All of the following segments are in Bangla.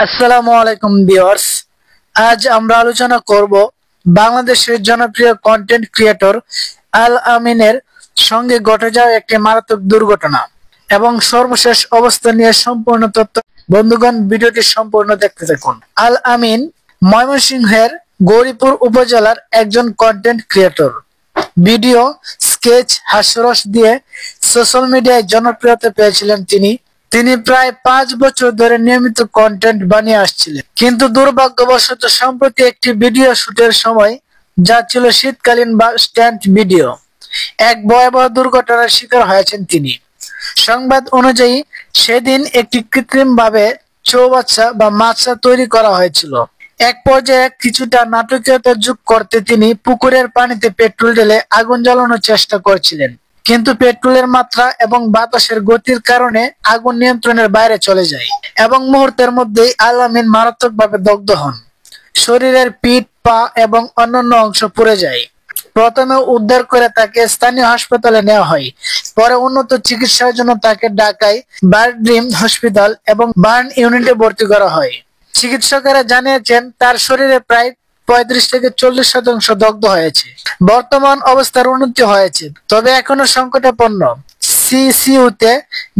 আসসালামু আলাইকুম ভিউয়ার্স, আজ আমরা আলোচনা করব বাংলাদেশের জনপ্রিয় কন্টেন্ট ক্রিয়েটর আল আমিনের সঙ্গে ঘটে যাওয়া একটি মারাত্মক দুর্ঘটনা এবং সর্বশেষ অবস্থা নিয়ে সম্পূর্ণ তথ্য। বন্ধুগণ, ভিডিওটি সম্পূর্ণ দেখতে থাকুন। আল আমিন ময়মনসিংহের গৌরীপুর উপজেলার একজন কন্টেন্ট ক্রিয়েটর। ভিডিও, স্কেচ, হাস্যরস দিয়ে সোশ্যাল মিডিয়ায় জনপ্রিয়তা পেয়েছিলেন তিনি প্রায় 5 বছর ধরে নিয়মিত কন্টেন্ট বানিয়ে আসছিলেন, কিন্তু দুর্ভাগ্যবশত সম্প্রতি একটি ভিডিও শুটের সময়, যা ছিল শীতকালীন বা স্ট্যান্ড ভিডিও, এক ভয়াবহ দুর্ঘটনার শিকার হয়েছেন তিনি। সংবাদ অনুযায়ী সেদিন একটি কৃত্রিমভাবে চৌবাচ্চা বা মাচা তৈরি করা হয়েছিল। এক পর্যায়ে কিছুটা নাটকীয়তা যোগ করতে তিনি পুকুরের পানিতে পেট্রোল ঢেলে আগুন জ্বালানোর চেষ্টা করছিলেন, কিন্তু পেট্রোলের মাত্রা এবং বাতাসের গতির কারণে আগুন নিয়ন্ত্রণের বাইরে চলে যায় এবং মুহূর্তের মধ্যেই আল আমিন মারাত্মকভাবে দগ্ধ হন। শরীরের পিঠ, পা এবং অন্যান্য অংশ পুড়ে যায়। প্রথমে উদ্ধার করে তাকে স্থানীয় হাসপাতালে নেওয়া হয়, পরে উন্নত চিকিৎসার জন্য তাকে ঢাকায় বারড্রিম হসপিটাল এবং বার্ন ইউনিটে ভর্তি করা হয়। চিকিৎসকেরা জানিয়েছেন তার শরীরে প্রায় 35 থেকে 40% দগ্ধ হয়েছে। বর্তমান অবস্থার উন্নতি হয়েছে, তবে এখনো সংকটাপন্ন। সিসিইউতে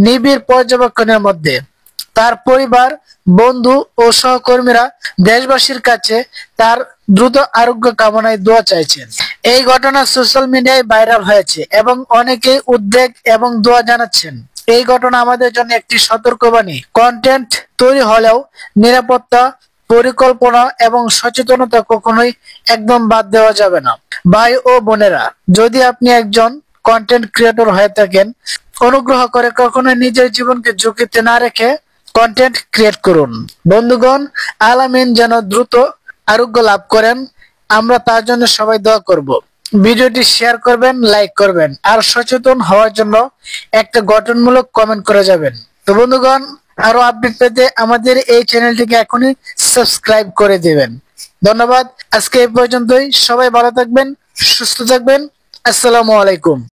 নিবিড় পর্যবেক্ষণের মধ্যে। তার পরিবার, বন্ধু ও সহকর্মীরা দেশবাসীর কাছে তার দ্রুত আরোগ্য কামনায় দোয়া চাইছেন। এই ঘটনা সোশ্যাল মিডিয়ায় ভাইরাল হয়েছে এবং অনেকেই উদ্বেগ এবং দোয়া জানাচ্ছেন। এই ঘটনা আমাদের জন্য একটি সতর্কবাণী। কন্টেন্ট তৈরি হলেও নিরাপত্তা, পরিকল্পনা এবং সচেতনতা কখনোই একদম বাদ দেওয়া যাবে না। ভাই ও বোনেরা, যদি আপনি একজন কন্টেন্ট ক্রিয়েটর হয়ে থাকেন, অনুগ্রহ করে কখনোই নিজের জীবনকে ঝুঁকিতে না রেখে কন্টেন্ট ক্রিয়েট করুন। বন্ধুগণ, আল আমিন যেন দ্রুত আরোগ্য লাভ করেন, আমরা তার জন্য সবাই দোয়া করব। ভিডিওটি শেয়ার করবেন, লাইক করবেন, আর সচেতন হওয়ার জন্য একটা গঠনমূলক কমেন্ট করে যাবেন। তো বন্ধুগণ, আরো আপডেট পেতে আমাদের এই চ্যানেলটিকে এখনই সাবস্ক্রাইব করে দিবেন। ধন্যবাদ। আজকে এই পর্যন্তই। সবাই ভালো থাকবেন, সুস্থ থাকবেন। আসসালামু আলাইকুম।